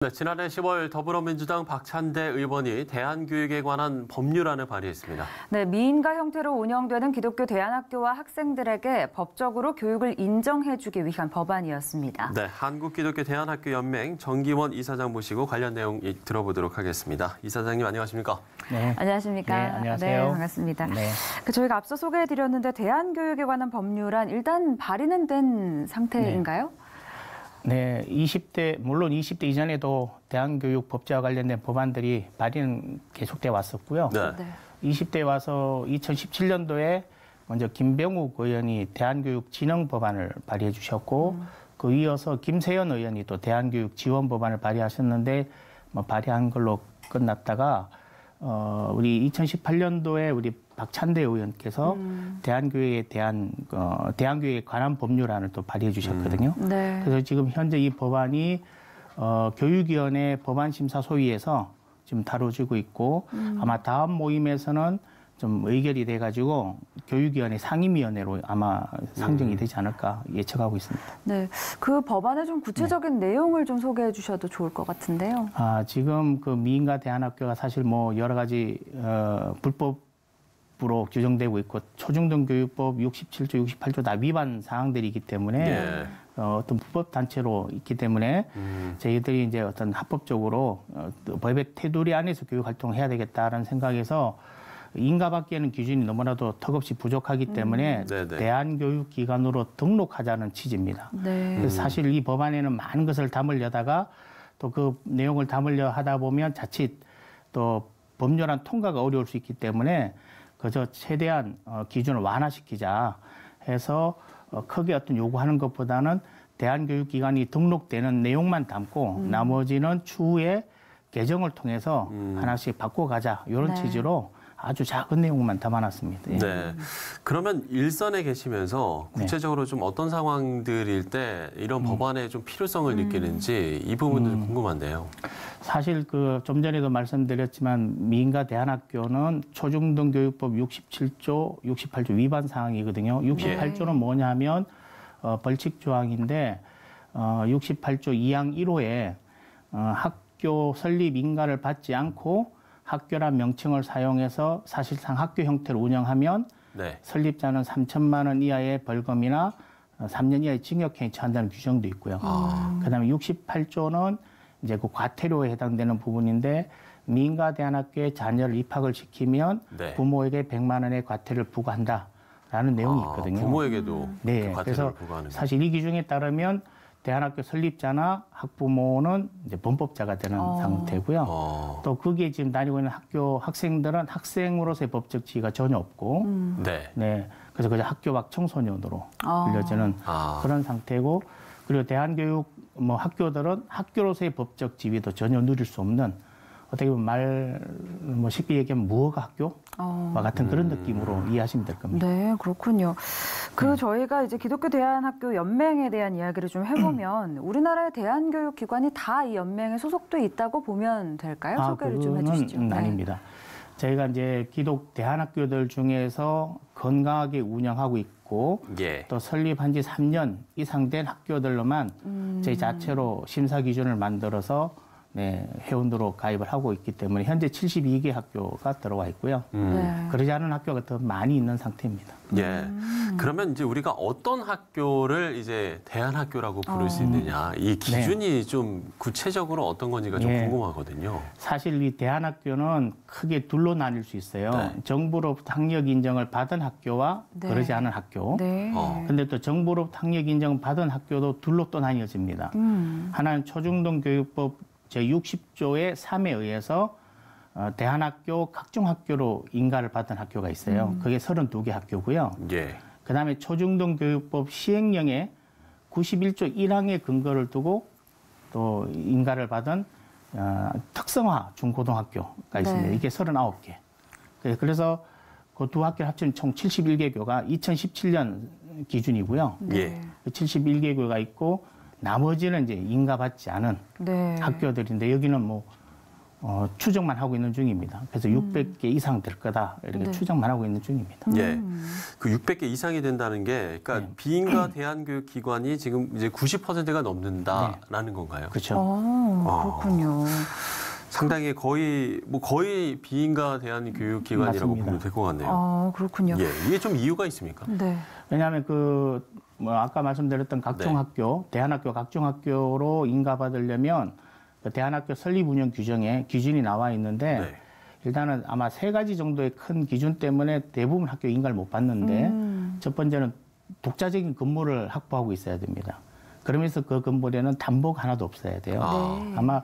네, 지난해 10월 더불어민주당 박찬대 의원이 대안교육에 관한 법률안을 발의했습니다. 네, 미인가 형태로 운영되는 기독교 대안학교와 학생들에게 법적으로 교육을 인정해주기 위한 법안이었습니다. 네, 한국기독교대안학교연맹 정기원 이사장 모시고 관련 내용 들어보도록 하겠습니다. 이사장님 안녕하십니까? 네. 안녕하십니까? 네, 안녕하세요. 네, 반갑습니다. 네. 저희가 앞서 소개해드렸는데 대안교육에 관한 법률안 일단 발의는 된 상태인가요? 네, 20대, 물론 20대 이전에도 대안교육 법제와 관련된 법안들이 발의는 계속돼 왔었고요. 네. 20대에 와서 2017년도에 먼저 김병욱 의원이 대안교육 진흥 법안을 발의해 주셨고, 그 이어서 김세연 의원이 또 대안교육 지원 법안을 발의하셨는데, 발의한 걸로 끝났다가, 우리 2018년도에 우리 박찬대 의원께서 대안교육에 관한 법률안을 또 발의해 주셨거든요. 네. 그래서 지금 현재 이 법안이 교육위원회 법안심사소위에서 지금 다뤄지고 있고 아마 다음 모임에서는 좀 의결이 돼가지고 교육위원회 상임위원회로 아마 상정이 되지 않을까 예측하고 있습니다. 네, 그 법안의 좀 구체적인 내용을 좀 소개해 주셔도 좋을 것 같은데요. 지금 그 미인가 대안학교가 사실 뭐 여러 가지 불법으로 규정되고 있고 초중등교육법 67조, 68조 다 위반 사항들이기 때문에 어떤 불법 단체로 있기 때문에 저희들이 이제 어떤 합법적으로 법의 테두리 안에서 교육 활동을 해야 되겠다라는 생각에서 인가받기에는 기준이 너무나도 턱없이 부족하기 때문에 대안교육기관으로 등록하자는 취지입니다. 네. 그래서 사실 이 법안에는 많은 것을 담으려다가 또 그 내용을 담으려 하다 보면 자칫 또 법률안 통과가 어려울 수 있기 때문에 그저 최대한 기준을 완화시키자 해서 크게 어떤 요구하는 것보다는 대안교육기관이 등록되는 내용만 담고 나머지는 추후에 개정을 통해서 하나씩 바꿔가자 이런 취지로 아주 작은 내용만 담아놨습니다. 네. 그러면 일선에 계시면서 구체적으로 좀 어떤 상황들일 때 이런 법안에 좀 필요성을 느끼는지 이 부분도 좀 궁금한데요. 사실 그 좀 전에도 말씀드렸지만 미인가 대안학교는 초중등교육법 67조, 68조 위반 사항이거든요. 68조는 뭐냐면 벌칙 조항인데 68조 2항 1호에 학교 설립 인가를 받지 않고 학교란 명칭을 사용해서 사실상 학교 형태로 운영하면 설립자는 3천만 원 이하의 벌금이나 3년 이하의 징역형에 처한다는 규정도 있고요. 그다음에 68조는 이제 그 과태료에 해당되는 부분인데 미인가 대안학교에 자녀를 입학을 시키면 부모에게 100만 원의 과태료를 부과한다라는 내용이 있거든요. 부모에게도 네, 그래서 사실 이 규정에 따르면 대안학교 설립자나 학부모는 이제 범법자가 되는 상태고요. 또 거기에 지금 다니고 있는 학교 학생들은 학생으로서의 법적 지위가 전혀 없고, 그래서 그저 학교 밖 청소년으로 불려지는 그런 상태고, 그리고 대안교육 학교들은 학교로서의 법적 지위도 전혀 누릴 수 없는 어떻게 보면 쉽게 얘기하면 무허가 학교와 같은 그런 느낌으로 이해하시면 될 겁니다. 네, 그렇군요. 저희가 이제 기독교 대안학교 연맹에 대한 이야기를 좀 해보면 우리나라의 대안교육 기관이 다 이 연맹에 소속돼 있다고 보면 될까요? 소개를 좀 해주시죠. 아닙니다. 저희가 이제 기독 대안학교들 중에서 건강하게 운영하고 있고 또 설립한 지 3년 이상 된 학교들로만 저희 자체로 심사 기준을 만들어서 회원으로 가입을 하고 있기 때문에 현재 72개 학교가 들어와 있고요. 그러지 않은 학교가 더 많이 있는 상태입니다. 그러면 이제 우리가 어떤 학교를 이제 대안학교라고 부를 수 있느냐, 이 기준이 좀 구체적으로 어떤 건지가 좀 궁금하거든요. 사실 이 대안학교는 크게 둘로 나뉠 수 있어요. 정부로부터 학력 인정을 받은 학교와 그러지 않은 학교. 근데 또 정부로부터 학력 인정을 받은 학교도 둘로 또 나뉘어집니다. 하나는 초중등교육법 제60조의 3에 의해서 대안학교, 각종 학교로 인가를 받은 학교가 있어요. 그게 32개 학교고요. 그다음에 초중등교육법 시행령에 91조 1항의 근거를 두고 또 인가를 받은 특성화 중고등학교가 있습니다. 이게 39개. 그래서 그 두 학교를 합치면 총 71개 교가 2017년 기준이고요. 71개 교가 있고 나머지는 이제 인가받지 않은 학교들인데 여기는 추정만 하고 있는 중입니다. 그래서 600개 이상 될 거다 이렇게 네. 추정만 하고 있는 중입니다. 예, 그 600개 이상이 된다는 게, 그러니까 네. 비인가 대한교육기관이 지금 이제 90%가 넘는다라는 건가요? 그렇죠. 그렇군요. 상당히 거의 비인가 대한교육기관이라고 맞습니다. 보면 될 것 같네요. 그렇군요. 예, 이게 좀 이유가 있습니까? 네. 왜냐하면 아까 말씀드렸던 각종 네. 학교, 대안학교 각종 학교로 인가받으려면 그 대안학교 설립 운영 규정에 기준이 나와 있는데 네. 일단은 아마 3가지 정도의 큰 기준 때문에 대부분 학교 인가를 못 받는데 첫 번째는 독자적인 근무를 확보하고 있어야 됩니다. 그러면서 그 근무에는 담보가 하나도 없어야 돼요. 네. 아마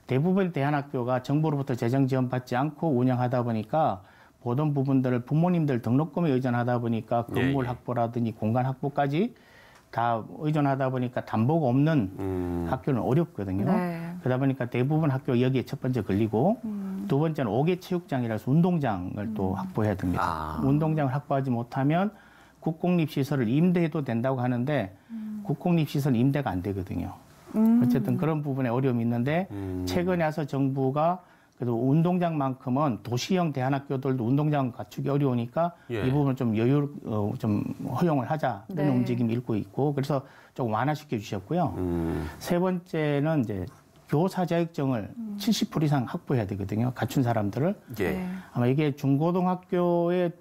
대부분 대안학교가 정부로부터 재정 지원받지 않고 운영하다 보니까 모든 부분들을 부모님들 등록금에 의존하다 보니까 건물 예. 확보라든지 공간 확보까지 다 의존하다 보니까 담보가 없는 학교는 어렵거든요. 네. 그러다 보니까 대부분 학교 여기에 첫 번째 걸리고 두 번째는 5개 체육장이라서 운동장을 또 확보해야 됩니다. 운동장을 확보하지 못하면 국공립시설을 임대해도 된다고 하는데 국공립시설 임대가 안 되거든요. 어쨌든 그런 부분에 어려움이 있는데 최근에 와서 정부가 그래도 운동장만큼은 도시형 대안학교들도 운동장 갖추기 어려우니까 예. 이 부분을 좀 좀 허용을 하자 이런 네. 움직임이 일고 있고 그래서 조금 완화시켜 주셨고요. 세 번째는 이제 교사 자격증을 70% 이상 확보해야 되거든요. 갖춘 사람들을. 예. 네. 아마 이게 중고등학교를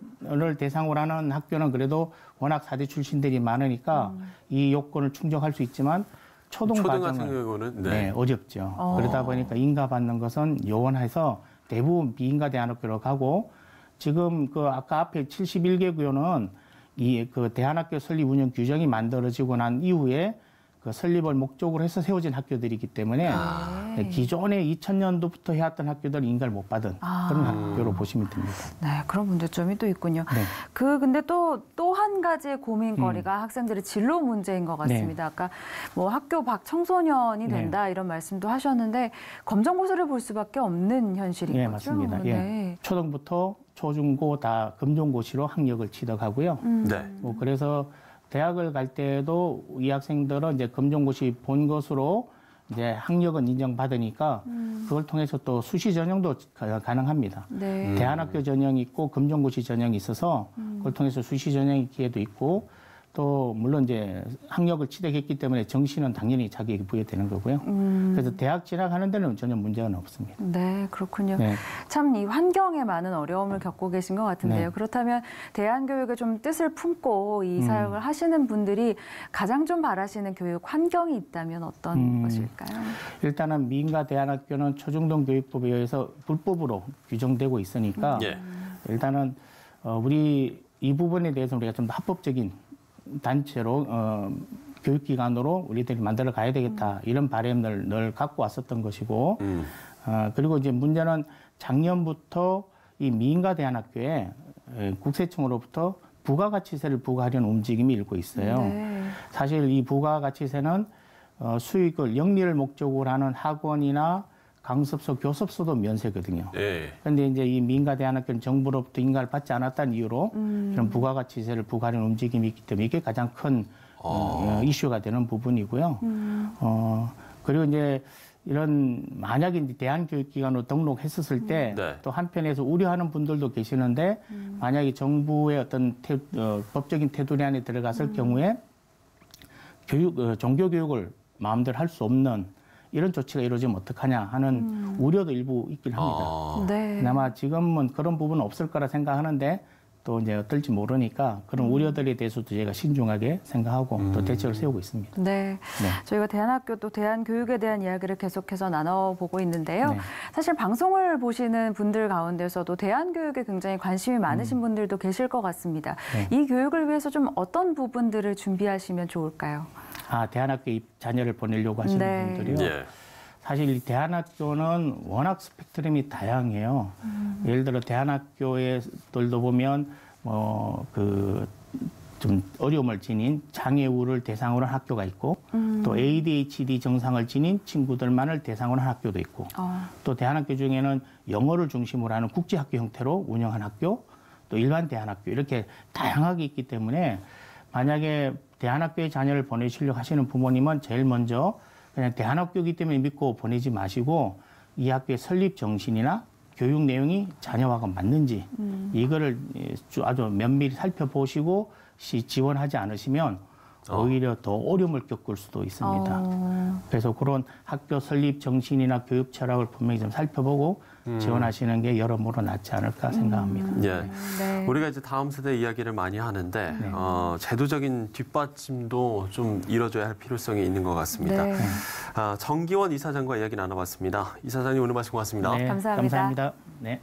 대상으로 하는 학교는 그래도 워낙 4대 출신들이 많으니까 이 요건을 충족할 수 있지만 초등 같은 과정은 경우는 네, 어렵죠. 그러다 보니까 인가받는 것은 요원해서 대부분 비인가 대안학교로 가고 지금 그 아까 앞에 71개 구요는 이 그 대안학교 설립 운영 규정이 만들어지고 난 이후에 그 설립을 목적으로 해서 세워진 학교들이기 때문에 기존에 2000년도부터 해왔던 학교들은 인가를 못 받은 그런 학교로 보시면 됩니다. 네, 그런 문제점이 또 있군요. 네. 근데 또 한 가지의 고민거리가 학생들의 진로 문제인 것 같습니다. 아까 뭐 학교 밖 청소년이 된다 이런 말씀도 하셨는데 검정고시를 볼 수밖에 없는 현실인 네, 거죠? 맞습니다. 네. 예. 초등부터 초중고 다 검정고시로 학력을 취득하고요. 네. 뭐 그래서 대학을 갈 때도 이 학생들은 이제 검정고시 본 것으로 이제 학력은 인정받으니까 그걸 통해서 또 수시 전형도 가능합니다. 네. 대안학교 전형이 있고 검정고시 전형이 있어서 그걸 통해서 수시 전형의 기회도 있고 또 물론 이제 학력을 취득했기 때문에 정시는 당연히 자기에게 부여되는 거고요. 그래서 대학 진학하는 데는 전혀 문제는 없습니다. 네, 그렇군요. 네. 참 이 환경에 많은 어려움을 겪고 계신 것 같은데요. 네. 그렇다면 대안교육에 좀 뜻을 품고 이 사역을 하시는 분들이 가장 좀 바라시는 교육 환경이 있다면 어떤 것일까요? 일단은 미인가 대안학교는 초중등 교육법에 의해서 불법으로 규정되고 있으니까 예. 일단은 우리 이 부분에 대해서 우리가 좀 더 합법적인 단체로 교육기관으로 우리들이 만들어 가야 되겠다 이런 바람을 늘 갖고 왔었던 것이고 그리고 이제 문제는 작년부터 이 미인가 대안학교에 국세청으로부터 부가가치세를 부과하려는 움직임이 일고 있어요. 네. 사실 이 부가가치세는 수익을 영리를 목적으로 하는 학원이나 강습소, 교습소도 면세거든요. 그런데 이제 이 민가 대안학교는 정부로부터 인가를 받지 않았다는 이유로 이런 부가가치세를 부과하는 움직임이 있기 때문에 이게 가장 큰 이슈가 되는 부분이고요. 그리고 이제 이런 만약에 이제 대안교육기관으로 등록했었을 때 또 한편에서 우려하는 분들도 계시는데 만약에 정부의 어떤 법적인 테두리 안에 들어갔을 경우에 종교교육을 마음대로 할 수 없는 이런 조치가 이루어지면 어떡하냐 하는 우려도 일부 있긴 합니다. 네. 아마 지금은 그런 부분은 없을 거라 생각하는데 또 이제 어떨지 모르니까 그런 우려들에 대해서도 저희가 신중하게 생각하고 또 대책을 세우고 있습니다. 네. 저희가 대안학교 또 대안교육에 대한 이야기를 계속해서 나눠보고 있는데요. 네. 사실 방송을 보시는 분들 가운데서도 대안교육에 굉장히 관심이 많으신 분들도 계실 것 같습니다. 이 교육을 위해서 좀 어떤 부분들을 준비하시면 좋을까요? 대안학교에 자녀를 보내려고 하시는 분들이요. 사실 이 대안학교는 워낙 스펙트럼이 다양해요. 예를 들어 대안학교들도 보면 좀 어려움을 지닌 장애우를 대상으로 한 학교가 있고 또 ADHD 증상을 지닌 친구들만을 대상으로 한 학교도 있고 또 대안학교 중에는 영어를 중심으로 하는 국제학교 형태로 운영한 학교 또 일반 대안학교 이렇게 다양하게 있기 때문에 만약에 대안학교에 자녀를 보내시려고 하시는 부모님은 제일 먼저 그냥 대안학교이기 때문에 믿고 보내지 마시고 이 학교의 설립 정신이나 교육 내용이 자녀와가 맞는지 이거를 아주 면밀히 살펴보시고 지원하지 않으시면 오히려 더 어려움을 겪을 수도 있습니다. 그래서 그런 학교 설립 정신이나 교육 철학을 분명히 좀 살펴보고 지원하시는 게 여러모로 낫지 않을까 생각합니다. 예. 네. 우리가 이제 다음 세대 이야기를 많이 하는데 네. 제도적인 뒷받침도 좀 이뤄줘야 할 필요성이 있는 것 같습니다. 네. 정기원 이사장과 이야기 나눠봤습니다. 이사장님 오늘 말씀 고맙습니다. 네, 감사합니다. 감사합니다. 네.